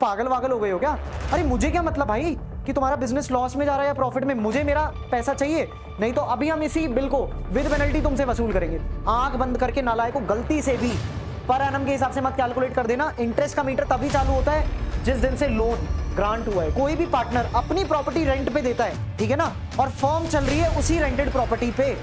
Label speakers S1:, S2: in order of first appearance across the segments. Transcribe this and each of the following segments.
S1: पागल वागल हो गए हो क्या? अरे मुझे क्या मतलब भाई कि तुम्हारा बिजनेस लॉस में जा रहा है या प्रॉफिट में, मुझे मेरा पैसा चाहिए, नहीं तो अभी हम इसी बिल को विद पेनल्टी तुमसे वसूल करेंगे। आंख बंद करके नालायक को गलती से भी पर एनम के हिसाब से मत कैलकुलेट कर देना। इंटरेस्ट का मीटर तभी चालू होता है जिस दिन से लोन ग्रांट हुआ है। कोई भी पार्टनर अपनी प्रॉपर्टी रेंट पे देता है, ठीक है ना, और फर्म चल रही है उसी रेंटेड प्रॉपर्टी पे,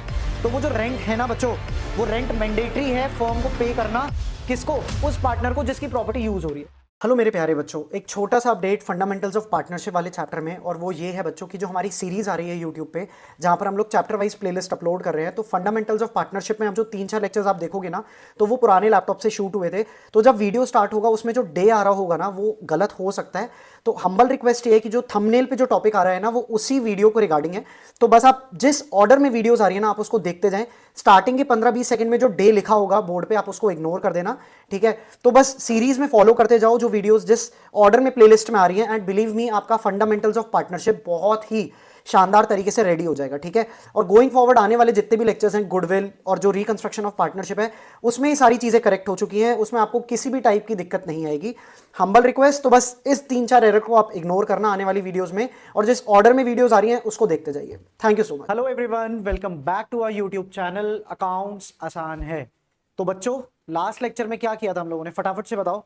S1: तो वो जो रेंट है ना बच्चों, वो रेंट मैंडेटरी है फर्म को पे करना। किसको? उस पार्टनर को जिसकी प्रॉपर्टी यूज हो रही है। हेलो मेरे प्यारे बच्चों, एक छोटा सा अपडेट फंडामेंटल्स ऑफ पार्टनरशिप वाले चैप्टर में, और वो ये है बच्चों की जो हमारी सीरीज आ रही है यूट्यूब पे, जहां पर हम लोग चैप्टर वाइज प्लेलिस्ट अपलोड कर रहे हैं। तो फंडामेंटल्स ऑफ पार्टनरशिप में हम जो 3-4 लेक्चर्स आप देखोगे ना, तो वो पुराने लैपटॉप से शूट हुए थे। तो जब वीडियो स्टार्ट होगा उसमें जो डे आ रहा होगा ना वो गलत हो सकता है। तो हम्बल रिक्वेस्ट ये है कि जो थंबनेल पे जो टॉपिक आ रहा है ना वो उसी वीडियो को रिगार्डिंग है। तो बस आप जिस ऑर्डर में वीडियोस आ रही है ना आप उसको देखते जाएं। स्टार्टिंग के 15-20 सेकंड में जो डे लिखा होगा बोर्ड पे आप उसको इग्नोर कर देना, ठीक है। तो बस सीरीज में फॉलो करते जाओ जो वीडियोस जिस ऑर्डर में प्लेलिस्ट में आ रही है, एंड बिलीव मी आपका फंडामेंटल्स ऑफ पार्टनरशिप बहुत ही शानदार तरीके से रेडी हो जाएगा, ठीक है। और गोइंग फॉरवर्ड आने वाले जितने भी लेक्चर्स हैं, गुडविल और जो रिकंस्ट्रक्शन ऑफ पार्टनरशिप है, उसमें ही सारी चीजें करेक्ट हो चुकी हैं। उसमें आपको किसी भी टाइप की दिक्कत नहीं आएगी। हम्बल रिक्वेस्ट, तो बस इस 3-4 एरर को आप इग्नोर करना आने वाली वीडियोस में, और जिस ऑर्डर में वीडियोस आ रही हैं उसको देखते जाइए। Thank you so much. Hello everyone, welcome back to our YouTube channel accounts आसान है। तो बच्चों लास्ट लेक्चर में क्या किया था हम लोगों ने, फटाफट से बताओ।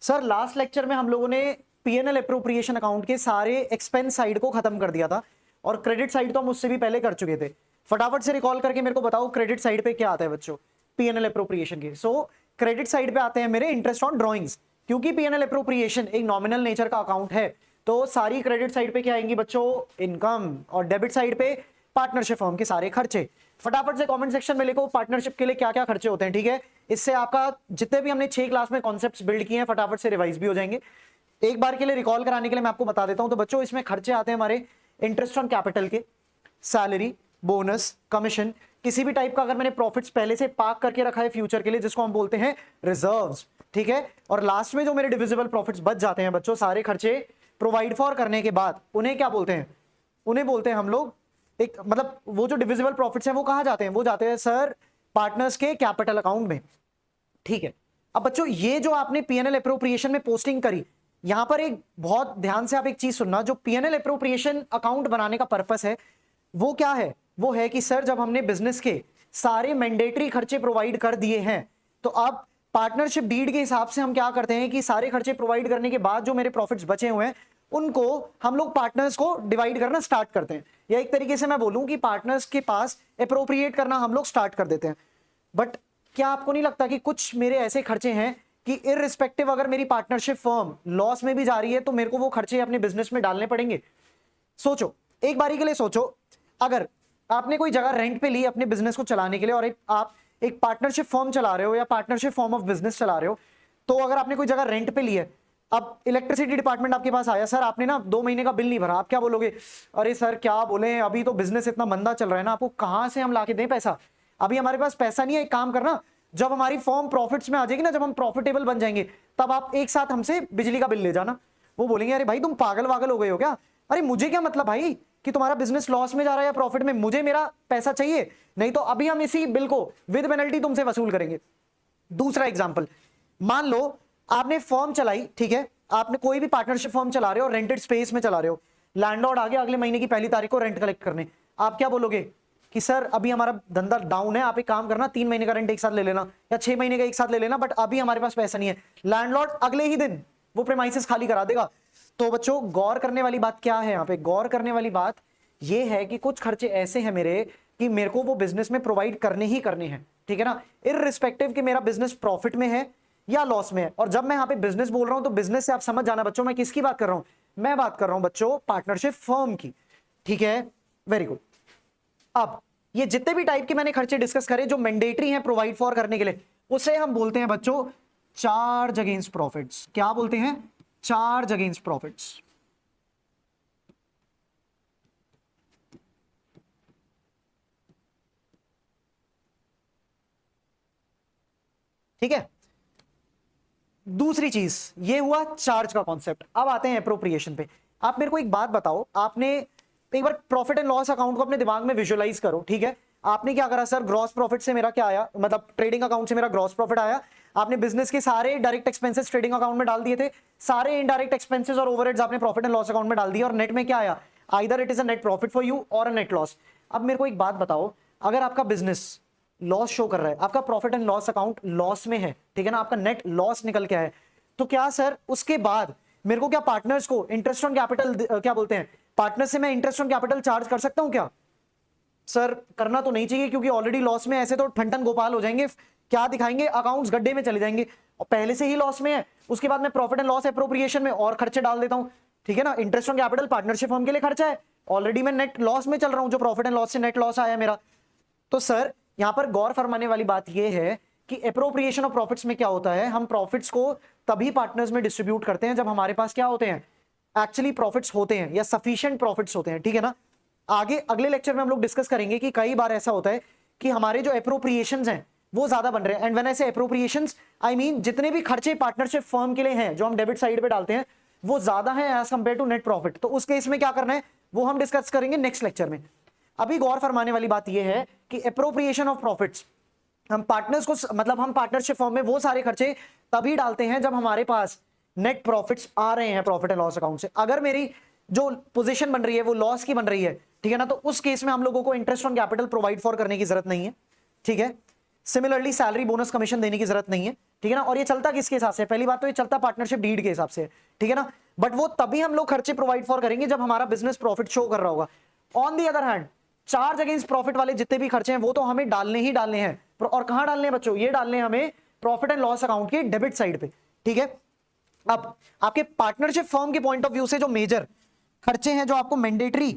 S1: सर लास्ट लेक्चर में हम लोगों ने पीएनएल अप्रोप्रिएशन अकाउंट के सारे एक्सपेंस साइड को खत्म कर दिया था, और क्रेडिट साइड तो हम उससे भी पहले कर चुके थे। फटाफट से रिकॉल करके मेरे को बताओ क्रेडिट साइड पे क्या आता है बच्चों पीएनएल अप्रोप्रिएशन के। सो क्रेडिट साइड पे आते हैं मेरे इंटरेस्ट ऑन ड्रॉइंग्स, क्योंकि पीएनएल अप्रोप्रिएशन एक नॉमिनल नेचर का अकाउंट है। तो सारी क्रेडिट साइड पे क्या आएंगी बच्चों? इनकम। और डेबिट साइड पे पार्टनरशिप फर्म के सारे खर्चे। फटाफट से कमेंट सेक्शन में लिखो पार्टनरशिप के लिए क्या क्या खर्चे होते हैं, ठीक है। इससे आपका जितने भी हमने 6 क्लास में कॉन्सेप्ट्स बिल्ड किए हैं फटाफट से रिवाइज भी हो जाएंगे। एक बार के लिए रिकॉल कराने के लिए मैं आपको बता देता हूं। तो बच्चों इसमें खर्चे आते हैं हमारे इंटरेस्ट ऑन कैपिटल के, सैलरी, बोनस, कमीशन, किसी भी टाइप का अगर मैंने प्रॉफिट्स पहले से पार्क करके रखा है फ्यूचर के लिए, जिसको हम बोलते हैं रिजर्व्स, ठीक है। और लास्ट में जो मेरे डिविजिबल प्रॉफिट्स बच जाते हैं बच्चों, सारे खर्चे प्रोवाइड फॉर करने के बाद, उन्हें क्या बोलते हैं? उन्हें बोलते हैं हम लोग एक, मतलब वो जो डिविजिबल प्रॉफिट्स हैं वो कहां जाते हैं? वो जाते हैं सर पार्टनर्स के कैपिटल अकाउंट में, ठीक है। अब बच्चों ये जो आपने पीएनएल अप्रोप्रिएशन में पोस्टिंग करी, यहां पर एक बहुत ध्यान से आप एक चीज सुनना, जो पीएनएल अप्रोप्रिएशन अकाउंट बनाने का पर्पस है वो क्या है? वो है कि सर जब हमने बिजनेस के सारे मैंडेटरी खर्चे प्रोवाइड कर दिए हैं, तो अब पार्टनरशिप डीड के हिसाब से हम क्या करते हैं कि सारे खर्चे प्रोवाइड करने के बाद जो मेरे प्रॉफिट्स बचे हुए हैं उनको हम लोग पार्टनर्स को डिवाइड करना स्टार्ट करते हैं, या एक तरीके से मैं बोलूं कि पार्टनर्स के पास अप्रोप्रिएट करना हम लोग स्टार्ट कर देते हैं। बट क्या आपको नहीं लगता कि कुछ मेरे ऐसे खर्चे हैं कि इररिस्पेक्टिव अगर मेरी पार्टनरशिप फर्म लॉस में भी जा रही है तो मेरे को वो खर्चे अपने बिजनेस में डालने पड़ेंगे? सोचो, एक बारी के लिए सोचो, अगर आपने कोई जगह रेंट पे ली अपने बिजनेस को चलाने के लिए, और आप एक पार्टनरशिप फर्म चला रहे हो या पार्टनरशिप फॉर्म ऑफ बिजनेस चला रहे हो, तो अगर आपने कोई जगह रेंट पे ली है, अब इलेक्ट्रिसिटी डिपार्टमेंट आपके पास आया, सर आपने ना 2 महीने का बिल नहीं भरा, आप क्या बोलोगे? अरे सर क्या बोले, अभी तो बिजनेस इतना मंदा चल रहा है ना, आपको कहां से हम लाके दें पैसा, अभी हमारे पास पैसा नहीं है। एक काम करना, जब हमारी फॉर्म प्रॉफिट्स में आ जाएगी ना, जब हम प्रॉफिटेबल बन जाएंगे, तब आप एक साथ हमसे बिजली का बिल ले जाना। वो बोलेंगे अरे भाई तुम पागल वागल हो गए हो क्या? अरे मुझे क्या मतलब भाई कि तुम्हारा बिजनेस लॉस में जा रहा है या प्रॉफिट में, मुझे मेरा पैसा चाहिए, नहीं तो अभी हम इसी बिल को विद पेनल्टी तुमसे वसूल करेंगे। दूसरा एग्जांपल, मान लो आपने फर्म चलाई, ठीक है, आपने कोई भी पार्टनरशिप फर्म चला रहे हो, रेंटेड स्पेस में चला रहे हो, लैंडलॉर्ड आ गया अगले महीने की 1 तारीख को रेंट कलेक्ट करने, आप क्या बोलोगे कि सर अभी हमारा धंधा डाउन है, आप एक काम करना 3 महीने का रेंट एक साथ ले लेना या 6 महीने का एक साथ ले लेना, बट अभी हमारे पास पैसा नहीं है। लैंडलॉर्ड अगले ही दिन वो प्रेमाइसेस खाली करा देगा। तो बच्चों गौर करने वाली बात क्या है यहाँ पे? गौर करने वाली बात ये है कि कुछ खर्चे ऐसे हैं मेरे कि मेरे को वो बिजनेस में प्रोवाइड करने ही करने हैं, ठीक है ना, इररिस्पेक्टिव कि मेरा बिजनेस प्रॉफिट में है या लॉस में है। और जब मैं यहाँ पे बिजनेस बोल रहा हूं तो बिजनेस से आप समझ जाना बच्चों मैं किसकी बात कर रहा हूं, मैं बात कर रहा हूं बच्चों पार्टनरशिप फर्म की, ठीक है। Very good. अब ये जितने भी टाइप के मैंने खर्चे डिस्कस करे जो मैंडेटरी हैं प्रोवाइड फॉर करने के लिए, उसे हम बोलते हैं बच्चों चार्ज अगेंस्ट प्रॉफिट्स। क्या बोलते हैं? चार्ज अगेंस्ट प्रॉफिट्स, ठीक है। दूसरी चीज ये हुआ चार्ज का कॉन्सेप्ट। अब आते हैं अप्रोप्रिएशन पे। आप मेरे को एक बात बताओ, आपने एक बार प्रॉफिट एंड लॉस अकाउंट को अपने दिमाग में विजुअलाइज करो, ठीक है। आपने क्या करा सर, ग्रॉस प्रॉफिट से मेरा क्या आया, मतलब ट्रेडिंग अकाउंट से मेरा ग्रॉस प्रॉफिट आया, आपने बिजनेस के सारे डायरेक्ट एक्सपेंसेस ट्रेडिंग अकाउंट में डाल दिए थे, सारे इनडायरेक्ट एक्सपेंसेस और ओवरहेड्स आपने प्रॉफिट एंड लॉस अकाउंट में डाल दिए, और नेट में क्या आया, either it is a net profit for you और अ नेट लॉस। अब मेरे को एक बात बताओ, अगर आपका बिजनेस लॉस शो कर रहा है, आपका profit and loss account loss में है, ठीक है ना, आपका नेट लॉस निकल के आया, तो क्या सर उसके बाद मेरे को क्या पार्टनर्स को इंटरेस्ट ऑन कैपिटल, क्या बोलते हैं, पार्टनर से मैं इंटरेस्ट ऑन कैपिटल चार्ज कर सकता हूं क्या? सर करना तो नहीं चाहिए, क्योंकि ऑलरेडी लॉस में, ऐसे तो ठंडन गोपाल हो जाएंगे, क्या दिखाएंगे, अकाउंट्स गड्ढे में चले जाएंगे, और पहले से ही लॉस में है, उसके बाद मैं प्रॉफिट एंड लॉस एप्रोप्रिएशन में और खर्चे डाल देता हूं, ठीक है ना। Interest on capital partnership firm के लिए खर्चा है, ऑलरेडी मैं नेट लॉस में चल रहा हूं, जो प्रॉफिट एंड लॉस से नेट लॉस आया मेरा। तो सर यहां पर गौर फरमाने वाली बात यह है कि एप्रोप्रिएशन ऑफ प्रॉफिट्स में क्या होता है, हम प्रॉफिट्स को तभी पार्टनर्स में डिस्ट्रीब्यूट करते हैं जब हमारे पास क्या होते हैं, एक्चुअली प्रॉफिट्स होते हैं या सफिशिएंट प्रॉफिट्स होते हैं, ठीक है ना। आगे अगले लेक्चर में हम लोग डिस्कस करेंगे कि कई बार ऐसा होता है कि हमारे जो एप्रोप्रिएशंस हैं वो ज्यादा बन रहे हैं, एंड व्हेन आई से एप्रोप्रिएशंस आई मीन जितने भी खर्चे पार्टनरशिप फर्म के लिए हैं जो हम डेबिट साइड पे डालते हैं वो ज्यादा हैं as compare to net profit. तो उस केस में क्या करना है वो हम डिस्कस करेंगे नेक्स्ट लेक्चर में। अभी गौर फरमाने वाली बात यह है कि एप्रोप्रिएशन ऑफ प्रॉफिट्स, हम पार्टनर्स को, मतलब हम पार्टनरशिप फॉर्म में वो सारे खर्चे तभी डालते हैं जब हमारे पास नेट प्रॉफिट्स आ रहे हैं प्रॉफिट एंड लॉस अकाउंट से। अगर मेरी जो पोजीशन बन रही है वो लॉस की बन रही है, ठीक है ना, तो उस केस में हम लोगों को interest on capital provide for करने की जरूरत नहीं है, ठीक है। सिमिलरली सैलरी बोनस कमीशन देने की जरूरत नहीं है, ठीक है ना। और ये चलता किसके हिसाब से, पहली बात तो ये चलता पार्टनरशिप डीड के हिसाब से, ठीक है ना। बट वो तभी हम लोग खर्चे प्रोवाइड फॉर करेंगे जब हमारा बिजनेस प्रॉफिट शो कर रहा होगा। On the other hand charge against profit वाले जितने भी खर्चे हैं वो तो हमें डालने ही डालने हैं, और कहां डालने हैं बच्चों, ये डालने हैं हमें प्रॉफिट एंड लॉस अकाउंट के डेबिट साइड पे, ठीक है। अब आपके पार्टनरशिप फर्म के पॉइंट ऑफ व्यू से जो मेजर खर्चे हैं जो आपको mandatory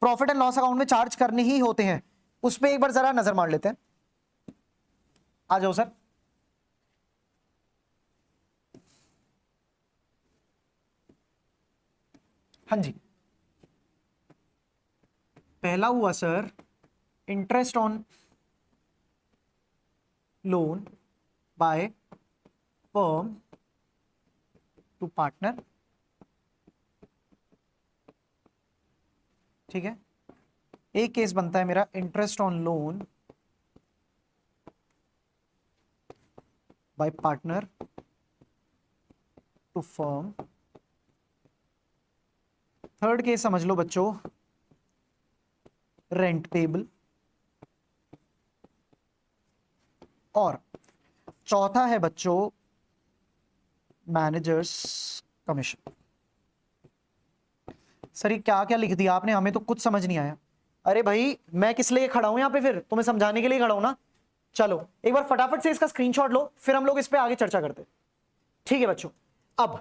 S1: profit and loss account में चार्ज करने ही होते हैं, उस पर एक बार जरा नजर मार लेते हैं। आ जाओ सर। हाँ जी, पहला हुआ sir interest on loan by firm to partner, ठीक है। एक केस बनता है मेरा interest on loan by partner to firm. Third case समझ लो बच्चों रेंट पेबल, और चौथा है बच्चों मैनेजर्स कमीशन। सर ये क्या क्या लिख दिया आपने, हमें तो कुछ समझ नहीं आया। अरे भाई मैं किस लिए खड़ा हूं यहाँ पे, फिर तुम्हें समझाने के लिए खड़ा हूं ना। चलो एक बार फटाफट से इसका स्क्रीनशॉट लो, फिर हम लोग इस पे आगे चर्चा करते हैं, ठीक है बच्चों। अब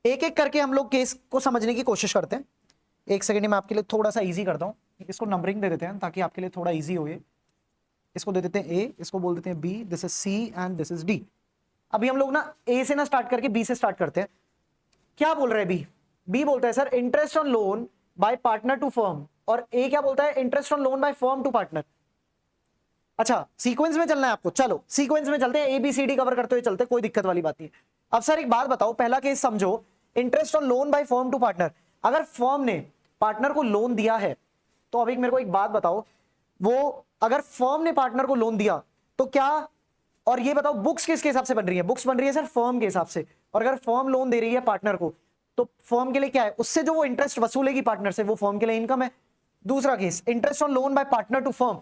S1: एक एक करके हम लोग केस को समझने की कोशिश करते हैं। एक सेकेंड में आपके लिए थोड़ा सा इजी करता हूं, इसको नंबरिंग दे देते हैं ताकि आपके लिए थोड़ा इजी हो। इसको दे देते हैं ए, इसको बोल देते हैं B, this is C and this is D. अभी हम लोग ना ए से ना स्टार्ट करके बी से स्टार्ट करते हैं। क्या बोल रहे हैं बी? बी बोलता है sir interest on loan by partner to firm, और ए क्या बोलता है interest on loan by firm to partner. अच्छा सीक्वेंस में चलना है आपको, चलो सीक्वेंस में चलते हैं, A B C D cover करते हुए चलते हैं, कोई दिक्कत वाली बात नहीं। अब सर एक बात बताओ, पहला केस समझो, interest on loan by firm to partner. अगर फर्म ने पार्टनर को लोन दिया है तो अब एक मेरे को एक बात बताओ, वो अगर फर्म ने पार्टनर को लोन दिया तो क्या, और ये बताओ बुक्स किसके हिसाब से बन रही है? बुक्स बन रही है सर फर्म के हिसाब से। और अगर फर्म लोन दे रही है पार्टनर को तो फर्म के लिए क्या है, उससे जो वो इंटरेस्ट वसूलेगी पार्टनर से वो फर्म के लिए इनकम है। दूसरा case interest on loan by partner to firm,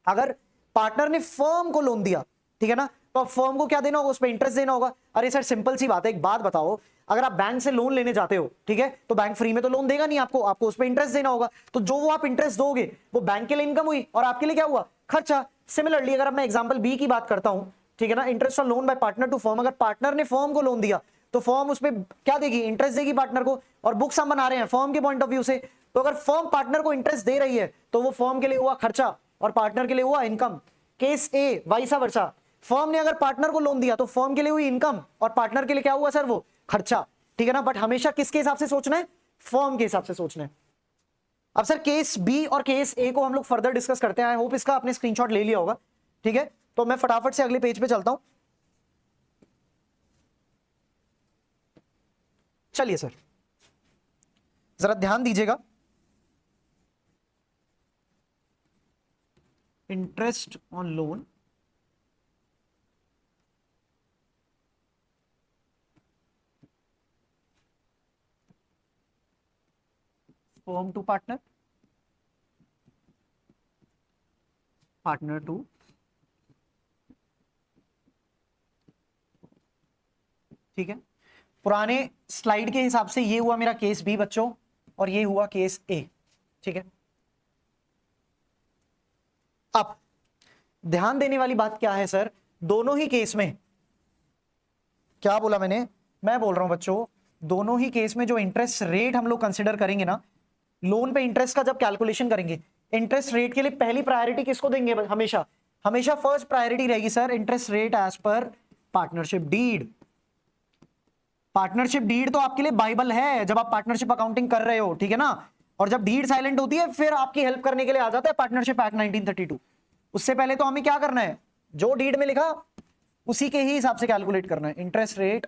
S1: अगर पार्टनर ने फर्म को लोन दिया, ठीक है ना, तो अब फर्म को क्या देना होगा, उस पर इंटरेस्ट देना होगा। अरे सर सिंपल सी बात है, एक बात बताओ, अगर आप बैंक से लोन लेने जाते हो, ठीक है, तो बैंक फ्री में तो लोन देगा नहीं आपको, आपको उस पर इंटरेस्ट देना होगा। तो जो वो आप इंटरेस्ट दोगे वो बैंक के लिए इनकम हुई और आपके लिए क्या हुआ, खर्चा। सिमिलरली अगर मैं एग्जांपल बी की बात करता हूं, ठीक है ना, interest on loan by partner to firm, अगर पार्टनर ने फर्म को लोन दिया तो फर्म उस पर क्या देगी, इंटरेस्ट देगी पार्टनर को। और बुक्स हम बना रहे हैं फर्म के पॉइंट ऑफ व्यू से, तो अगर फर्म पार्टनर को इंटरेस्ट दे रही है तो वो फर्म के लिए हुआ खर्चा और पार्टनर के लिए हुआ इनकम। केस ए वाइसा वर्सा, फर्म ने अगर पार्टनर को लोन दिया तो फर्म के लिए हुई इनकम और पार्टनर के लिए क्या हुआ सर, वो खर्चा, ठीक है ना। बट हमेशा किसके हिसाब से सोचना है, फर्म के हिसाब से सोचना है। अब सर केस बी और केस ए को हम लोग फर्दर डिस्कस करते हैं। आई होप इसका आपने स्क्रीनशॉट ले लिया होगा, ठीक है। तो मैं फटाफट से अगले पेज पे चलता हूं। चलिए सर जरा ध्यान दीजिएगा, interest on loan firm to partner, partner to, ठीक है। पुराने स्लाइड के हिसाब से ये हुआ मेरा केस बी बच्चों, और ये हुआ केस ए, ठीक है। अब ध्यान देने वाली बात क्या है सर, दोनों ही केस में, क्या बोला मैंने, मैं बोल रहा हूं बच्चों, दोनों ही केस में जो इंटरेस्ट रेट हम लोग कंसिडर करेंगे ना, लोन पे इंटरेस्ट का जब कैलकुलेशन करेंगे, इंटरेस्ट रेट के लिए पहली प्रायोरिटी किसको देंगे, हमेशा हमेशा फर्स्ट प्रायोरिटी रहेगी सर इंटरेस्ट रेट एज पर पार्टनरशिप डीड। पार्टनरशिप डीड तो आपके लिए बाइबल है जब आप पार्टनरशिप अकाउंटिंग कर रहे हो, ठीक है ना। और जब डीड साइलेंट होती है फिर आपकी हेल्प करने के लिए आ जाता है पार्टनरशिप एक्ट 1932। उससे पहले तो हमें क्या करना है, जो डीड में लिखा उसी के ही हिसाब से कैलकुलेट करना है, इंटरेस्ट रेट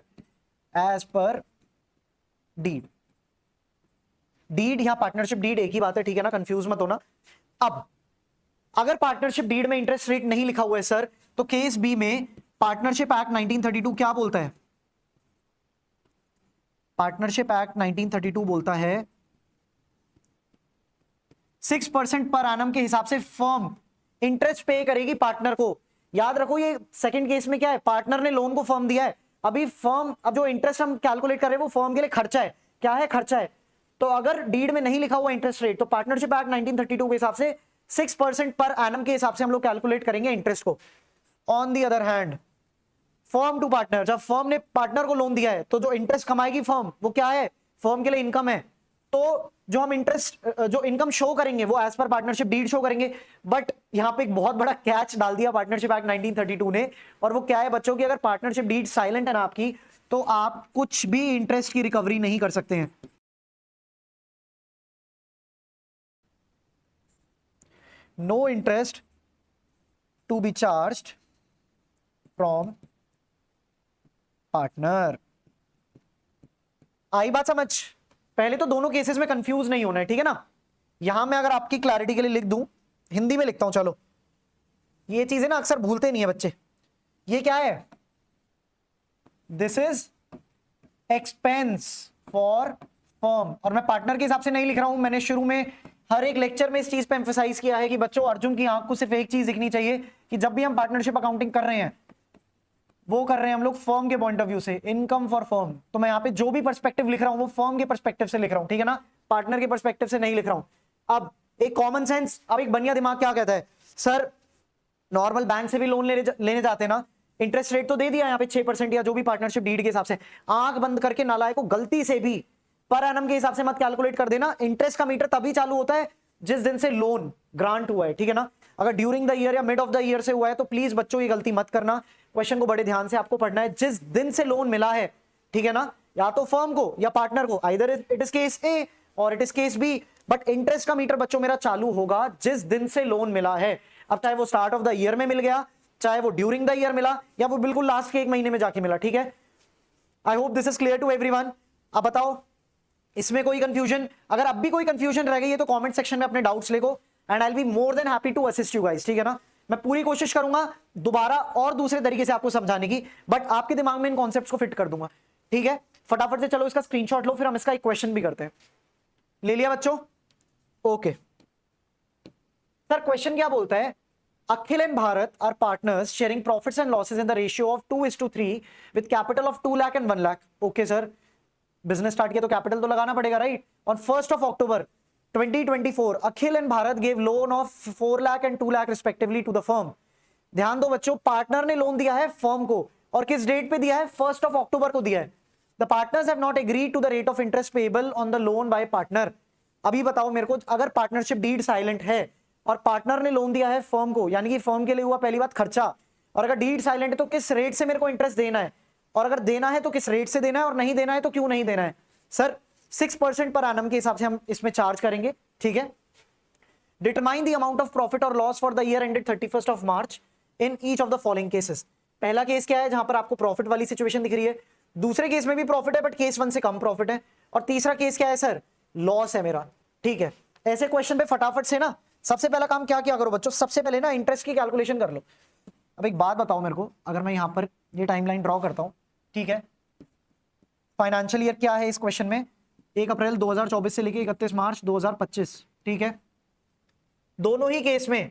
S1: एज पर डीड। डीड या पार्टनरशिप डीड एक ही बात है, ठीक है ना, कंफ्यूज मत होना। अब अगर पार्टनरशिप डीड में इंटरेस्ट रेट नहीं लिखा हुआ है सर, तो केस बी में पार्टनरशिप एक्ट 1932 क्या बोलता है, पार्टनरशिप एक्ट 1932 बोलता है 6% पर एनम के हिसाब से फर्म इंटरेस्ट पे करेगी पार्टनर को। याद रखो ये सेकंड केस में क्या है, पार्टनर ने लोन को फर्म दिया है, अभी फर्म, अब जो इंटरेस्ट हम कैलकुलेट कर रहे हैं वो फर्म के लिए खर्चा है, क्या है, खर्चा है। तो अगर डीड में नहीं लिखा हुआ इंटरेस्ट रेट, तो पार्टनरशिप एक्ट 1932 के हिसाब से 6% पर एनम के हिसाब से हम लोग कैलकुलेट करेंगे इंटरेस्ट को। On the other hand firm to partner, जब फर्म ने पार्टनर को लोन दिया है तो जो इंटरेस्ट कमाएगी फर्म वो क्या है, फर्म के लिए इनकम है। तो जो हम इंटरेस्ट, जो इनकम शो करेंगे वो एज पर पार्टनरशिप डीड शो करेंगे। बट यहां पे एक बहुत बड़ा कैच डाल दिया पार्टनरशिप एक्ट 1932 ने, और वो क्या है बच्चों की, अगर पार्टनरशिप डीड साइलेंट है ना आपकी, तो आप कुछ भी इंटरेस्ट की रिकवरी नहीं कर सकते हैं। No interest to be charged from partner. आई बात समझ, पहले तो दोनों केसेस में कंफ्यूज नहीं होना है, ठीक है ना। यहां मैं अगर आपकी क्लैरिटी के लिए लिख दूं, हिंदी में लिखता हूं, चलो, ये चीजें ना अक्सर भूलते नहीं है बच्चे। ये क्या है, this is expense for firm, और मैं पार्टनर के हिसाब से नहीं लिख रहा हूं। मैंने शुरू में हर एक लेक्चर में इस चीज पे एम्फसाइज किया है कि बच्चों, अर्जुन की आंख को सिर्फ एक चीज दिखनी चाहिए कि जब भी हम पार्टनरशिप अकाउंटिंग कर रहे हैं, वो कर रहे हैं हम लोग फर्म के पॉइंट ऑफ व्यू से, इनकम फॉर फर्म। तो मैं यहाँ पे जो भी पर्सपेक्टिव लिख रहा हूं वो फर्म के पर्सपेक्टिव से लिख रहा हूं, ठीक है ना, पार्टनर के पर्सपेक्टिव से नहीं लिख रहा हूं। अब एक कॉमन सेंस, अब एक बनिया दिमाग क्या कहता है, सर नॉर्मल बैंक से भी लोन लेने जाते हैं ना, इंटरेस्ट रेट तो दे दिया यहाँ पे 6% या जो भी पार्टनरशिप डीड के हिसाब से, आंख बंद करके नालायक को गलती से भी पर एनम के हिसाब से मत कैलकुलेट कर देना। इंटरेस्ट का मीटर तभी चालू होता है जिस दिन से लोन ग्रांट हुआ है, ठीक है ना। अगर ड्यूरिंग द ईयर या मिड ऑफ द ईयर से हुआ है तो प्लीज बच्चों ये गलती मत करना। क्वेश्चन को बड़े ध्यान से आपको पढ़ना है, जिस दिन से लोन मिला है, ठीक है ना, या तो फर्म को या पार्टनर को, either it is case A और it is case B, but interest का मीटर बच्चों मेरा चालू होगा जिस दिन से लोन मिला है। अब चाहे वो स्टार्ट ऑफ द ईयर में मिल गया, चाहे वो ड्यूरिंग द ईयर मिला, या वो बिल्कुल लास्ट के एक महीने में जाके मिला, ठीक है। I hope this is clear to everyone. अब बताओ इसमें कोई कंफ्यूजन, अगर अब भी कोई कंफ्यूजन रह गई है तो कमेंट सेक्शन में अपने डाउट्स लिखो, and I will be more than happy to assist you guys, ठीक है ना। मैं पूरी कोशिश करूंगा दोबारा और दूसरे तरीके से आपको समझाने की, बट आपके दिमाग में इन कॉन्सेप्ट्स को फिट कर दूंगा, ठीक है। फटाफट से चलो इसका स्क्रीनशॉट लो, फिर हम इसका एक क्वेश्चन भी करते हैं। ले लिया बच्चों, ओके। सर क्वेश्चन क्या बोलता है, Akhil and Bharat are partners sharing profits and losses in the ratio of 2:3 with capital of 2 lakh and 1 lakh. Okay sir, business start किया तो कैपिटल तो लगाना पड़ेगा, right. On 1st of October 2024 Akhil and Bharat gave loan of 4 lakh and 2 lakh respectively to the firm. ध्यान दो बच्चों, partner ने loan दिया है फर्म को, और किस डेट पे दिया है, 1st of October को दिया है। The partners have not agreed to the rate of interest payable on the loan by partner. अभी बताओ मेरे को, अगर पार्टनरशिप डीड साइलेंट है और पार्टनर ने लोन दिया है फर्म को, यानी कि फर्म के लिए हुआ पहली बात खर्चा, और अगर डीड साइलेंट है तो किस रेट से मेरे को इंटरेस्ट देना है, और अगर देना है तो किस रेट से देना है, और नहीं देना है तो क्यों नहीं देना है। सर 6% पर एनम के हिसाब से हम इसमें चार्ज करेंगे, ठीक है। Determine the amount of profit और loss for the year ended 31st of March in each of the following cases. पहला केस क्या है, जहां पर आपको प्रॉफिट वाली सिचुएशन दिख रही है, दूसरे केस में भी प्रॉफिट है बट केस 1 से कम प्रॉफिट है, और तीसरा केस क्या है सर, लॉस है मेरा, ठीक है। ऐसे क्वेश्चन पे फटाफट से ना सबसे पहला काम क्या किया करो बच्चों, सबसे पहले ना इंटरेस्ट की कैलकुलेशन कर लो। अब एक बात बताओ मेरे को, अगर मैं यहां पर ये टाइमलाइन ड्रॉ करता हूं, ठीक है, फाइनेंशियल ईयर क्या है इस क्वेश्चन में, 1 अप्रैल 2024 से लेके 31 मार्च 2025, ठीक है। दोनों ही केस में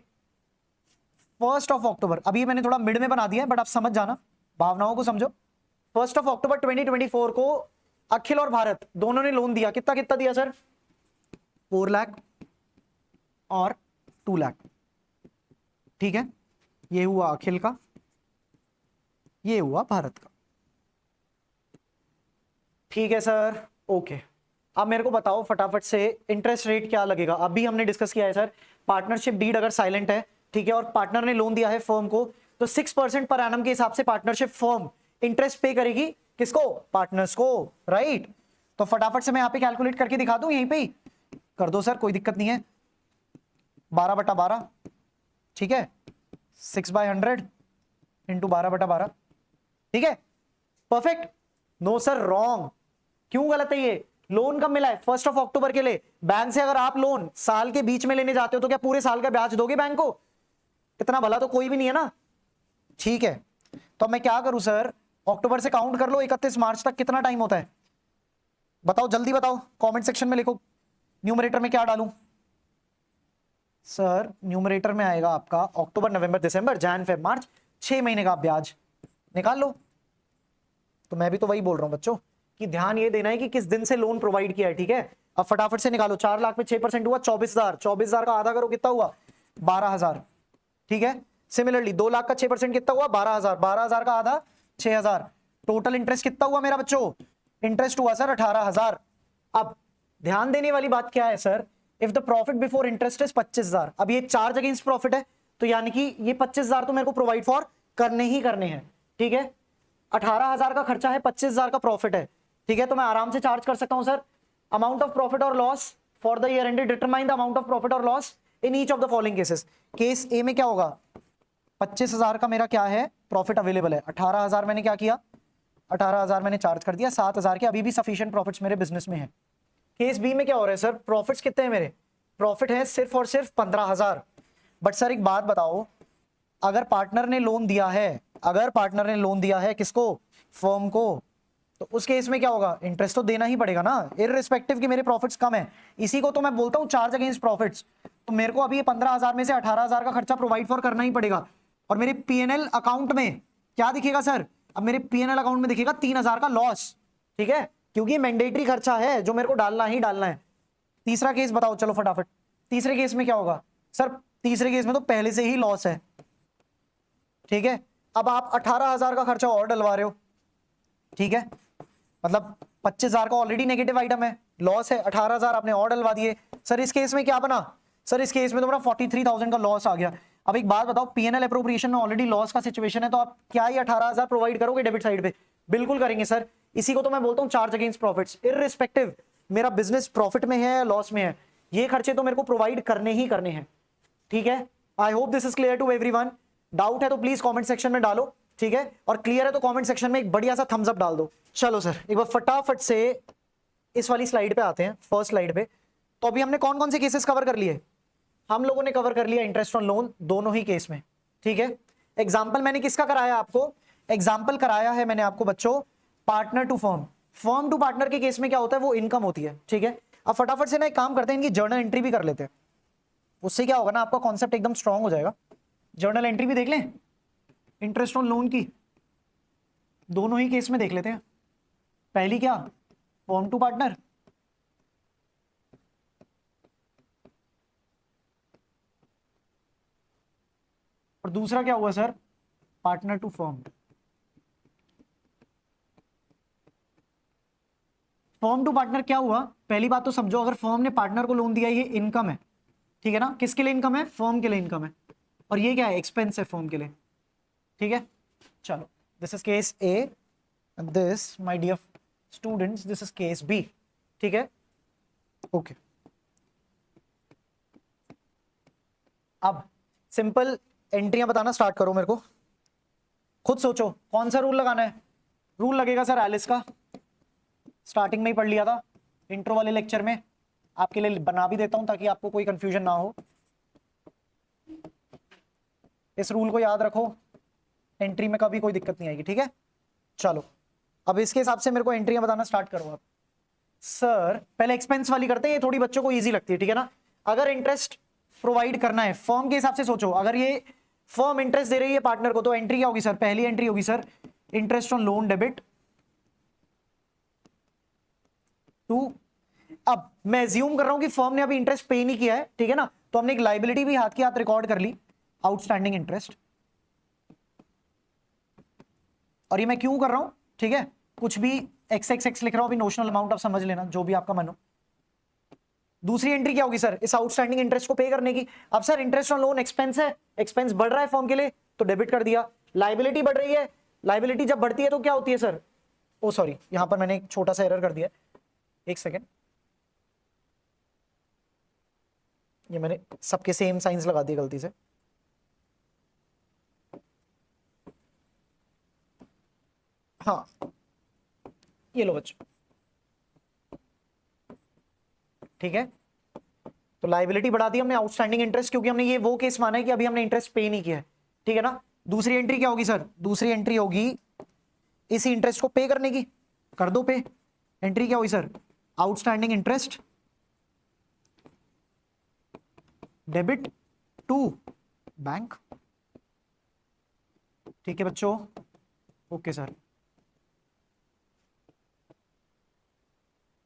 S1: 1 अक्टूबर, अभी मैंने थोड़ा मिड में बना दिया है बट आप समझ जाना, भावनाओं को समझो। 1 अक्टूबर 2024 को अखिल और भारत दोनों ने लोन दिया। कितना कितना दिया सर? 4 लाख और 2 लाख, ठीक है। ये हुआ अखिल का, ये हुआ भारत का, ठीक है सर, ओके। अब मेरे को बताओ फटाफट से इंटरेस्ट रेट क्या लगेगा। अभी हमने डिस्कस किया है सर, पार्टनरशिप डीड अगर साइलेंट है, ठीक है, और पार्टनर ने लोन दिया है फर्म को, तो 6% पर एनम के हिसाब से पार्टनरशिप फर्म इंटरेस्ट पे करेगी किसको? पार्टनर्स को, राइट। तो फटाफट से मैं यहां पे कैलकुलेट करके दिखा दूं, यहीं पे ही कर दो सर, कोई दिक्कत नहीं है। 12/12, ठीक है, 6/100 इंटू 12/12, ठीक है, परफेक्ट। No sir, wrong. क्यों गलत है ये? लोन कब मिला है? 1 अक्टूबर के लिए। बैंक से अगर आप लोन साल के बीच में लेने जाते हो तो क्या पूरे साल का ब्याज दोगे बैंक को? इतना भला तो कोई भी नहीं है ना, ठीक है। तो मैं क्या करूं सर, अक्टूबर से काउंट कर लो 31 मार्च तक कितना टाइम होता है? बताओ जल्दी बताओ, कमेंट सेक्शन में लिखो। न्यूमरेटर में क्या डालूं सर? न्यूमरेटर में आएगा आपका अक्टूबर, नवंबर, दिसंबर, जैन, फेब, मार्च, 6 महीने का ब्याज निकाल लो। तो मैं भी तो वही बोल रहा हूं बच्चों कि ध्यान ये देना है कि किस दिन से लोन प्रोवाइड किया है, ठीक है। अब फटाफट से निकालो, 4 लाख पे 6% हुआ 24,000, 24,000 का आधा करो कितना हुआ? 12,000, ठीक है। सिमिलरली 2 लाख का 6% कितना हुआ? 12,000, 12,000 का आधा 6,000। टोटल इंटरेस्ट कितना हुआ मेरा बच्चों? इंटरेस्ट हुआ सर 18,000। अब ध्यान देने वाली बात क्या है sir, if the profit before interest is 25,000, अब ये चार्ज अगेंस्ट प्रॉफिट है, तो यानी कि ये 25,000 तो मेरे को प्रोवाइड फॉर करने ही करने हैं, ठीक है। 18,000 का खर्चा है, 25,000 का प्रॉफिट है, ठीक है। तो मैं आराम से चार्ज कर सकता हूं सर, अमाउंट ऑफ प्रॉफिट और loss for the year ended, determine the amount of profit और loss in each of the following cases. Case A में क्या होगा? 25,000 का मेरा क्या है? प्रॉफिट अवेलेबल है। 18,000 मैंने क्या किया? 18,000 मैंने चार्ज कर दिया, 7,000 के अभी भी सफिशिएंट प्रॉफिट्स मेरे बिजनेस में है। केस बी में क्या हो रहा है सर? प्रॉफिट्स कितने हैं मेरे? प्रॉफिट है सिर्फ और सिर्फ 15,000। बट सर एक बात बताओ, अगर पार्टनर ने लोन दिया है, अगर पार्टनर ने लोन दिया है किसको? फर्म को, तो उस केस में क्या होगा? इंटरेस्ट तो देना ही पड़ेगा ना, इररिस्पेक्टिव कि मेरे प्रॉफिट्स कम है। इसी को तो मैं बोलता हूं चार्ज अगेंस्ट प्रॉफिट्स। तो मेरे को अभी ये 15,000 में से 18,000 का खर्चा प्रोवाइड फॉर करना ही पड़ेगा। और मेरे पीएनएल अकाउंट में क्या दिखेगा सर? अब मेरे पीएनएल अकाउंट में दिखेगा 3,000 का लॉस, ठीक है, क्योंकि मैंडेटरी खर्चा है जो मेरे को डालना ही डालना है। तीसरा केस बताओ चलो फटाफट। तीसरे केस में क्या होगा सर? तीसरे केस में तो पहले से ही लॉस है, ठीक है। अब आप 18,000 का खर्चा और डलवा रहे हो, ठीक है, मतलब 25,000 का ऑलरेडी नेगेटिव आइटम है, लॉस है, 18,000 आपने और डलवा दिए। सर इस केस में क्या बना? सर इस केस में तो मेरा 43,000 का लॉस आ गया। अब एक बात बताओ, पीएनएल अप्रोप्रिएशन में ऑलरेडी लॉस का सिचुएशन है, तो आप क्या ही 18,000 प्रोवाइड करोगे डेबिट साइड पे? बिल्कुल करेंगे सर। इसी को तो मैं बोलता हूं चार्ज अगेंस्ट प्रॉफिट्स, इररिस्पेक्टिव मेरा बिजनेस प्रॉफिट में है या लॉस में है, ये खर्चे तो मेरे को प्रोवाइड करने ही करने हैं, ठीक है। I hope this is clear to everyone. Doubt है तो प्लीज कमेंट सेक्शन में डालो, ठीक है, और क्लियर है तो कमेंट सेक्शन में एक बढ़िया सा थम्स अप डाल दो। चलो सर एक बार फटाफट से इस वाली स्लाइड पे आते हैं, फर्स्ट स्लाइड पे। तो अभी हमने कौन कौन से केसेस कवर कर लिए? हम लोगों ने कवर कर लिया इंटरेस्ट ऑन लोन दोनों ही केस में, ठीक है। एग्जाम्पल मैंने किसका कराया आपको? एग्जाम्पल कराया है मैंने आपको बच्चों partner to firm. Firm to partner के केस में क्या होता है? वो इनकम होती है, ठीक है। अब फटाफट से ना एक काम करते हैं, इनकी जर्नल एंट्री भी कर लेते हैं। उससे क्या होगा ना, आपका कॉन्सेप्ट एकदम स्ट्रांग हो जाएगा। जर्नल एंट्री भी देख लें इंटरेस्ट ऑन लोन की, दोनों ही केस में देख लेते हैं। पहली क्या? फर्म टू पार्टनर, और दूसरा क्या हुआ sir? Partner to firm. Firm to partner क्या हुआ? पहली बात तो समझो, अगर फर्म ने पार्टनर को लोन दिया, ये इनकम है, ठीक है ना। किसके लिए इनकम है? फर्म के लिए इनकम है। और ये क्या है? एक्सपेंस है फर्म के लिए, ठीक है। चलो this is case A, this my dear students this is case B, ठीक है, ओके। अब सिंपल एंट्रियां बताना स्टार्ट करो मेरे को। खुद सोचो कौन सा रूल लगाना है। रूल लगेगा सर एलिस का, स्टार्टिंग में ही पढ़ लिया था इंट्रो वाले लेक्चर में, आपके लिए बना भी देता हूं ताकि आपको कोई कंफ्यूजन ना हो। इस रूल को याद रखो, एंट्री में कभी कोई दिक्कत नहीं आएगी, ठीक है। चलो अब इसके हिसाब से मेरे को एंट्रियां बताना स्टार्ट करो आप। सर पहले एक्सपेंस वाली करते हैं, ये थोड़ी बच्चों को इजी लगती है, ठीक है ना। अगर इंटरेस्ट प्रोवाइड करना है फर्म के हिसाब से सोचो, अगर ये फर्म इंटरेस्ट दे रही है पार्टनर को, तो एंट्री क्या होगी सर? पहली एंट्री होगी sir interest on loan debit to. अब मैं एज्यूम कर रहा हूं कि फर्म ने अभी इंटरेस्ट पे नहीं किया है, ठीक है ना, तो हमने एक लाइबिलिटी भी हाथ के हाथ रिकॉर्ड कर ली, आउटस्टैंडिंग इंटरेस्ट। और ये मैं क्यों कर रहा हूं, ठीक है, कुछ भी एक्स एक्स एक्स लिख रहा हूं, अभी नोशनल अमाउंट आप समझ लेना, जो भी आपका मन हो। दूसरी एंट्री क्या होगी सर? इस आउटस्टैंडिंग इंटरेस्ट को पे करने की। अब sir interest on loan expense है, एक्सपेंस बढ़ रहा है फर्म के लिए, तो डेबिट कर दिया। लाइबिलिटी बढ़ रही है, लाइबिलिटी जब बढ़ती है तो क्या होती है सर? ओ सॉरी, यहां पर मैंने एक छोटा सा एरर कर दिया, एक सेकेंड, ये मैंने सबके सेम साइंस लगा दिए गलती से। हाँ ये लो बच्चों, ठीक है, तो लाइबिलिटी बढ़ा दी हमने, आउटस्टैंडिंग इंटरेस्ट, क्योंकि हमने ये वो केस माना है कि अभी हमने इंटरेस्ट पे नहीं किया है, ठीक है ना। दूसरी एंट्री क्या होगी सर? दूसरी एंट्री होगी इसी इंटरेस्ट को पे करने की, कर दो पे। एंट्री क्या होगी sir? Outstanding interest debit to bank, ठीक है बच्चों, ओके सर।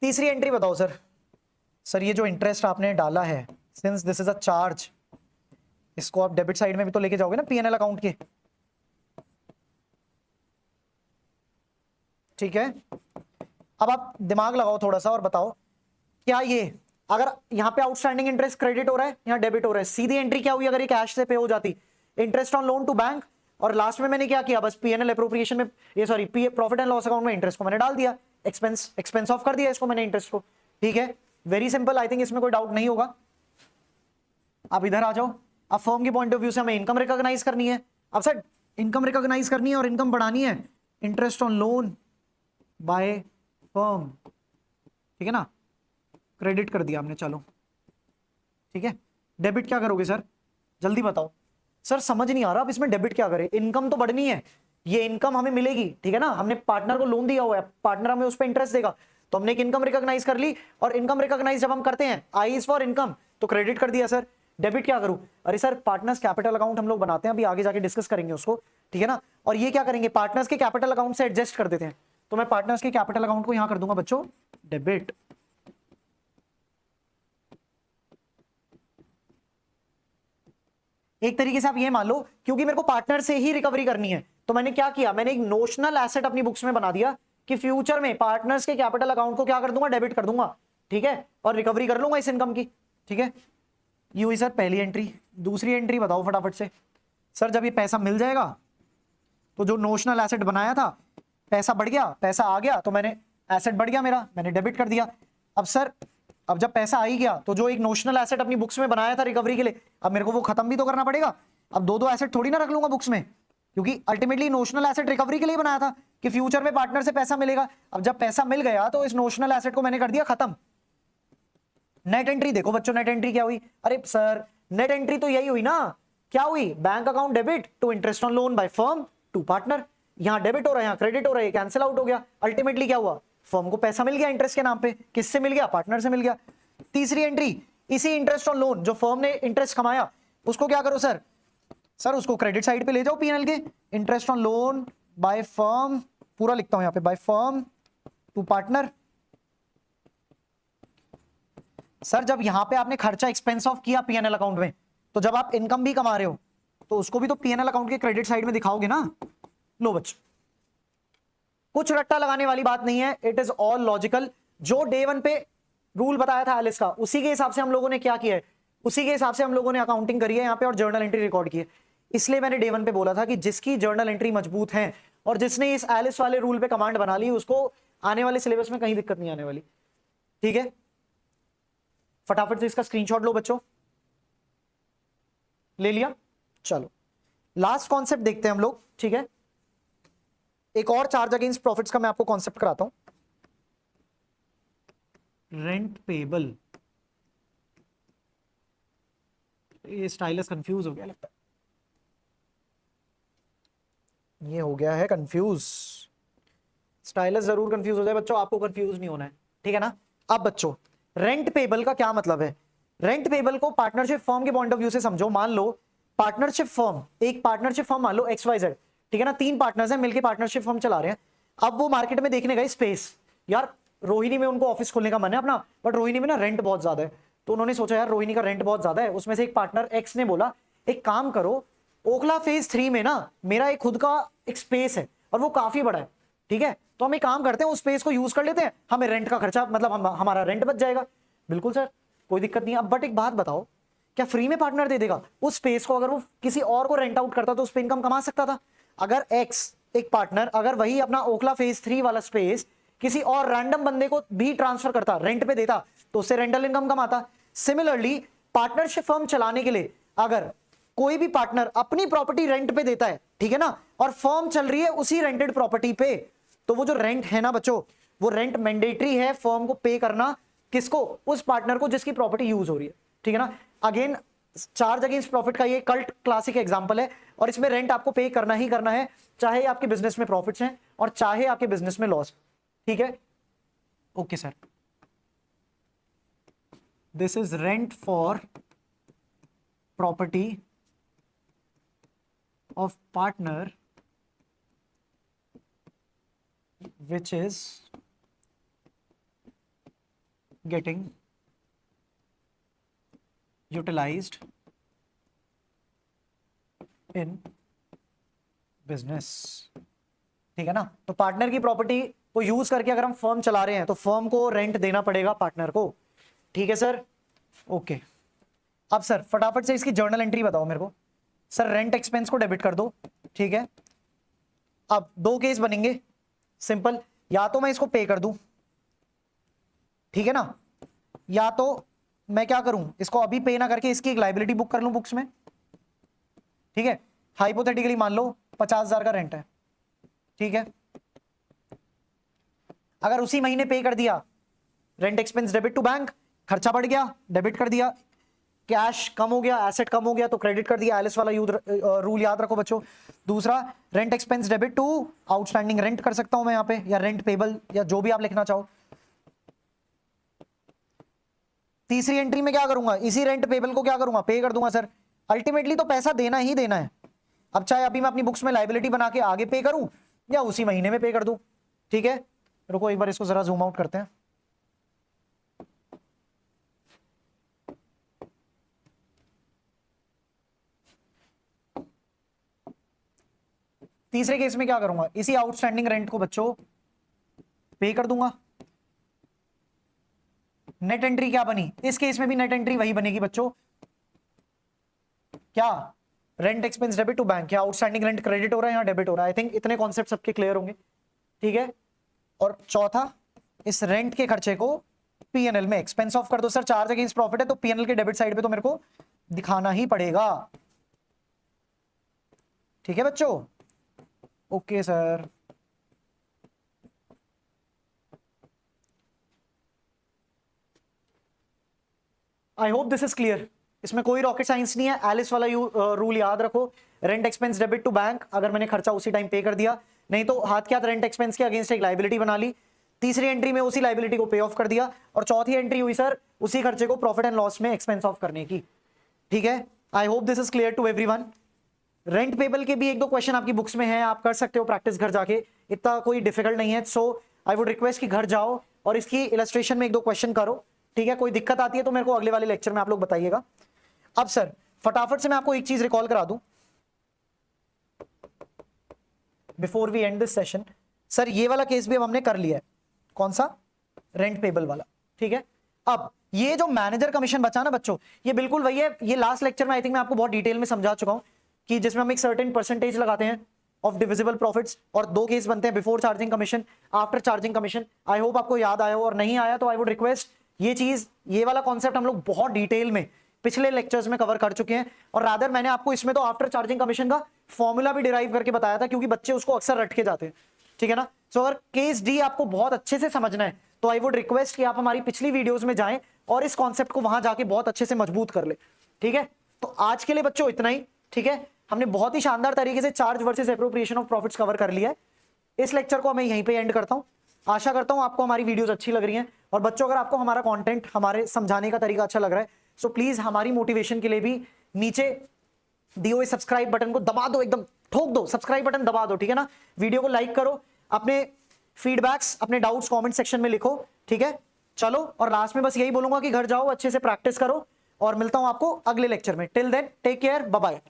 S1: तीसरी एंट्री बताओ सर। सर ये जो इंटरेस्ट आपने डाला है, since this is a charge, इसको आप डेबिट साइड में भी तो लेके जाओगे ना पीएनएल अकाउंट के, ठीक है। अब आप दिमाग लगाओ थोड़ा सा और बताओ, क्या ये अगर यहाँ पे आउटस्टैंडिंग इंटरेस्ट क्रेडिट हो रहा है, यहाँ डेबिट हो रहा है, सीधी एंट्री क्या हुई अगर ये कैश से पे हो जाती? Interest on loan to bank, और लास्ट में मैंने क्या किया, बस पीएनएल अप्रोप्रिएशन में, ये sorry profit and loss account में इंटरेस्ट को मैंने डाल दिया, एक्सपेंस ऑफ कर दिया इसको मैंने इंटरेस्ट को, ठीक है। वेरी सिंपल, आई थिंक इसमें कोई डाउट नहीं होगा। अब इधर आ जाओ, अब फर्म के पॉइंट ऑफ व्यू से हमें इनकम रिकॉग्नाइज करनी है। अब सर इनकम रिकॉग्नाइज करनी है और इनकम बढ़ानी है, interest on loan by firm, ठीक है ना, क्रेडिट कर दिया हमने, चलो ठीक है। डेबिट क्या करोगे सर? जल्दी बताओ सर, समझ नहीं आ रहा अब इसमें डेबिट क्या करे। इनकम तो बढ़नी है, ये इनकम हमें मिलेगी, ठीक है ना, हमने पार्टनर को लोन दिया हुआ है, पार्टनर हमें उस पर इंटरेस्ट देगा, तो हमने एक इनकम रिकॉग्नाइज कर ली, और इनकम रिकॉग्नाइज जब हम करते हैं, आई इज फॉर इनकम, तो क्रेडिट कर दिया सर। डेबिट क्या करूं? अरे सर पार्टनर्स कैपिटल अकाउंट हम लोग बनाते हैं, अभी आगे जाके डिस्कस करेंगे उसको, ठीक है ना। और ये क्या करेंगे, पार्टनर्स के कैपिटल अकाउंट से एडजस्ट कर देते हैं, तो मैं पार्टनर्स के कैपिटल अकाउंट को यहां कर दूंगा बच्चों डेबिट। एक तरीके से आप ये मान लो, क्योंकि मेरे को पार्टनर से ही रिकवरी करनी है, तो मैंने क्या किया, मैंने एक नोशनल एसेट अपनी बुक्स में बना दिया कि फ्यूचर में पार्टनर्स के कैपिटल अकाउंट को क्या कर दूंगा, डेबिट कर दूंगा, ठीक है, और रिकवरी कर लूंगा इस इनकम की, ठीक है। ये हुई सर पहली एंट्री। दूसरी एंट्री बताओ फटाफट से। सर जब ये पैसा मिल जाएगा, तो जो नोशनल एसेट बनाया था, पैसा बढ़ गया, पैसा आ गया, तो मैंने एसेट बढ़ गया मेरा, मैंने डेबिट कर दिया। अब सर अब जब पैसा आ ही गया, तो जो एक नोशनल एसेट अपनी बुक्स में बनाया था रिकवरी के लिए, अब मेरे को वो खत्म भी तो करना पड़ेगा। अब दो दो एसेट थोड़ी ना रख लूंगा बुक्स में, क्योंकि अल्टीमेटली नोशनल एसेट रिकवरी के लिए बनाया था कि फ्यूचर में पार्टनर से पैसा मिलेगा। अब जब पैसा मिल गया, तो इस नोशनल एसेट को मैंने कर दिया खत्म। नेट एंट्री देखो बच्चों, नेट एंट्री क्या हुई? अरे सर नेट एंट्री तो यही हुई ना, क्या हुई? Bank account debit to interest on loan by firm to partner, यहां डेबिट हो रहा है, यहां क्रेडिट हो रहा है, कैंसिल आउट हो गया। अल्टीमेटली क्या हुआ, फर्म को पैसा मिल गया इंटरेस्ट के नाम पे, किससे मिल गया? पार्टनर से मिल गया। तीसरी एंट्री, इसी इंटरेस्ट ऑन लोन जो फर्म ने इंटरेस्ट कमाया, उसको क्या करो सर? सर उसको क्रेडिट साइड पे ले जाओ पीएनएल के, interest on loan by firm, पूरा लिखता हूं यहां पे, by firm to partner. Sir जब यहां पे आपने खर्चा एक्सपेंस ऑफ किया पीएनएल अकाउंट में, तो जब आप इनकम भी कमा रहे हो, तो उसको भी तो पीएनएल अकाउंट के क्रेडिट साइड में दिखाओगे ना। लो बच्चों, कुछ रट्टा लगाने वाली बात नहीं है, इट इज ऑल लॉजिकल। जो डे वन पे रूल बताया था एलिस का, उसी के हिसाब से हम लोगों ने क्या किया है, उसी के हिसाब से हम लोगों ने अकाउंटिंग करी है यहाँ पे और जर्नल एंट्री रिकॉर्ड की है। इसलिए मैंने डे वन पे बोला था कि जिसकी जर्नल एंट्री मजबूत है और जिसने इस एलिस वाले रूल पे कमांड बना ली, उसको आने वाले सिलेबस में कहीं दिक्कत नहीं आने वाली, ठीक है। फटाफट से इसका स्क्रीनशॉट लो बच्चों, ले लिया? चलो लास्ट कॉन्सेप्ट देखते हैं हम लोग, ठीक है। एक और चार्ज अगेंस्ट प्रॉफिट्स का मैं आपको कॉन्सेप्ट कराता हूं, रेंट पेबल। ये स्टाइलस कंफ्यूज हो गया लगता है, ये हो गया है कंफ्यूज। स्टाइलस जरूर कंफ्यूज हो जाए बच्चों, आपको कंफ्यूज नहीं होना है, ठीक है ना। अब बच्चों रेंट पेबल का क्या मतलब है? रेंट पेबल को पार्टनरशिप फर्म के पॉइंट ऑफ व्यू से समझो। मान लो पार्टनरशिप फर्म, एक पार्टनरशिप फर्म मान लो XYZ, ठीक है ना, 3 पार्टनर्स हैं मिलके पार्टनरशिप फर्म चला रहे हैं। अब वो मार्केट में देखने गए स्पेस, यार रोहिणी में उनको ऑफिस खोलने का मन है अपना, बट रोहिणी में ना रेंट बहुत ज्यादा है। तो उन्होंने सोचा यार रोहिणी का रेंट बहुत ज्यादा है। उसमें से एक पार्टनर एक्स ने बोला एक काम करो, ओखला फेज 3 में ना मेरा एक खुद का एक स्पेस है और वो काफी बड़ा है, ठीक है, तो हम एक काम करते हैं उस स्पेस को यूज कर लेते हैं, हमें रेंट का खर्चा मतलब हमारा रेंट बच जाएगा। बिल्कुल सर, कोई दिक्कत नहीं। अब बट एक बात बताओ, क्या फ्री में पार्टनर दे देगा उस स्पेस को? अगर वो किसी और को रेंट आउट करता तो उस पे इनकम कमा सकता था। अगर एक्स एक पार्टनर अगर वही अपना ओखला फेज 3 वाला स्पेस किसी और रैंडम बंदे को भी ट्रांसफर करता, रेंट पे देता, तो उससे रेंटल इनकम कमाता। सिमिलरली पार्टनरशिप फर्म चलाने के लिए अगर कोई भी पार्टनर अपनी प्रॉपर्टी रेंट पे देता है, ठीक है ना, और फर्म चल रही है उसी रेंटेड प्रॉपर्टी पे, तो वो जो रेंट है ना बच्चों, वो रेंट मैंडेटरी है फर्म को पे करना। किसको? उस पार्टनर को जिसकी प्रॉपर्टी यूज हो रही है, ठीक है ना। अगेन चार्ज अगेंस्ट प्रॉफिट का ये कल्ट क्लासिक एग्जांपल है, और इसमें रेंट आपको पे करना ही करना है, चाहे आपके बिजनेस में प्रॉफिट्स हैं और चाहे आपके बिजनेस में लॉस, ठीक है। Okay sir, this is rent for property of partner which is getting utilized in business, ठीक है ना। तो पार्टनर की प्रॉपर्टी को यूज करके अगर हम फर्म चला रहे हैं तो फर्म को रेंट देना पड़ेगा पार्टनर को, ठीक है सर। ओके, अब सर फटाफट से इसकी जर्नल एंट्री बताओ मेरे को। सर रेंट एक्सपेंस को डेबिट कर दो, ठीक है। अब 2 केस बनेंगे सिंपल, या तो मैं इसको पे कर दूं, ठीक है ना, या तो मैं क्या करूं, इसको अभी पे ना करके इसकी एक लायबिलिटी बुक कर लूं बुक्स में, ठीक है। हाइपोथेटिकली मान लो 50,000 का रेंट है, ठीक है। अगर उसी महीने पे कर दिया, rent expense debit to bank, खर्चा बढ़ गया डेबिट कर दिया, कैश कम हो गया, एसेट कम हो गया तो क्रेडिट कर दिया। एलिस वाला रूल याद रखो बच्चों। दूसरा, rent expense debit to outstanding rent कर सकता हूं मैं यहां पे, या रेंट पेबल, या जो भी आप लिखना चाहो। तीसरी एंट्री में क्या करूंगा, इसी रेंट पेबल को क्या करूंगा, पे कर दूंगा सर। अल्टीमेटली तो पैसा देना ही देना है। अब चाहे अभी मैं अपनी बुक्स में लायबिलिटी बना के आगे पे करूं या उसी महीने में पे कर दूं, ठीक है। रुको एक बार इसको जरा जूम आउट करते हैं। तीसरे केस में क्या करूंगा, इसी आउटस्टैंडिंग रेंट को बच्चों पे कर दूंगा। नेट एंट्री क्या बनी, इस केस में भी नेट एंट्री वही बनेगी बच्चों, क्या, rent expense debit to bank, क्या आउटस्टैंडिंग रेंट क्रेडिट हो रहा है यहाँ डेबिट हो रहा है। आई थिंक इतने कॉन्सेप्ट सबके क्लियर होंगे, ठीक है। और चौथा, इस रेंट के खर्चे को पीएनएल में एक्सपेंस ऑफ कर दो। सर चार्ज अगेंस्ट प्रॉफिट है तो पीएनएल के डेबिट साइड पे तो मेरे को दिखाना ही पड़ेगा, ठीक है बच्चों। Okay sir, I hope this is clear. इसमें कोई रॉकेट साइंस नहीं है, एलिस वाला रूल याद रखो। Rent expense debit to bank, अगर मैंने खर्चा उसी टाइम पे कर दिया, नहीं तो हाथ के हाथ रेंट एक्सपेंस के अगेंस्ट एक लायबिलिटी बना ली, तीसरी एंट्री में उसी लायबिलिटी को पे ऑफ कर दिया, और चौथी एंट्री हुई सर उसी खर्चे को प्रॉफिट एंड लॉस में एक्सपेंस ऑफ करने की, ठीक है। I hope this is clear to everyone. Rent payable के भी 1-2 क्वेश्चन आपकी बुक्स में है, आप कर सकते हो प्रैक्टिस घर जाके, इतना कोई डिफिकल्ट नहीं है। सो आई वुड रिक्वेस्ट कि घर जाओ और इसकी इलस्ट्रेशन में 1-2 क्वेश्चन करो, ठीक है। कोई दिक्कत आती है तो मेरे को अगले वाले लेक्चर में आप लोग बताइएगा। अब सर फटाफट से मैं आपको एक चीज रिकॉल करा दूं before we end this session. Sir ये वाला केस भी अब हमने कर लिया है, कौन सा, रेंट पेबल वाला, ठीक है। अब ये जो मैनेजर कमीशन बचा ना बच्चों, ये बिल्कुल वही है, ये लास्ट लेक्चर में आई थिंक मैं आपको बहुत डिटेल में समझा चुका हूं कि जिसमें हम एक सर्टेन परसेंटेज लगाते हैं ऑफ डिविजिबल प्रॉफिट्स, और 2 केस बनते हैं, before charging commission, after charging commission. I hope आपको याद आया हो, और नहीं आया तो आई वुड रिक्वेस्ट, ये चीज, ये वाला कॉन्सेप्ट हम लोग बहुत डिटेल में पिछले लेक्चर्स में कवर कर चुके हैं, और रादर मैंने आपको इसमें तो आफ्टर चार्जिंग कमीशन का फॉर्मूला भी डिराइव करके बताया था, क्योंकि बच्चे उसको अक्सर रट के जाते हैं, ठीक है ना। सो अगर केस डी आपको बहुत अच्छे से समझना है तो आई वुड रिक्वेस्ट कि आप हमारी पिछली वीडियोस में जाएं और इस कॉन्सेप्ट को वहां जाके बहुत अच्छे से मजबूत कर ले, ठीक है। तो आज के लिए बच्चों इतना ही, ठीक है। हमने बहुत ही शानदार तरीके से charge versus appropriation of profits cover कर लिया है। इस लेक्चर को मैं यहीं पे एंड करता हूं। आशा करता हूं आपको हमारी वीडियोस अच्छी लग रही हैं। और बच्चों, अगर आपको हमारा कंटेंट, हमारे समझाने का तरीका अच्छा लग रहा है, सो प्लीज हमारी मोटिवेशन के लिए भी नीचे दिए हुए सब्सक्राइब बटन को दबा दो, एकदम ठोक दो, सब्सक्राइब बटन दबा दो, ठीक है ना। वीडियो को लाइक करो, अपने फीडबैक्स, अपने डाउट्स कमेंट सेक्शन में लिखो, ठीक है। चलो, और लास्ट में बस यही बोलूंगा कि घर जाओ, अच्छे से प्रैक्टिस करो, और मिलता हूं आपको अगले लेक्चर में। Till then take care, bye bye.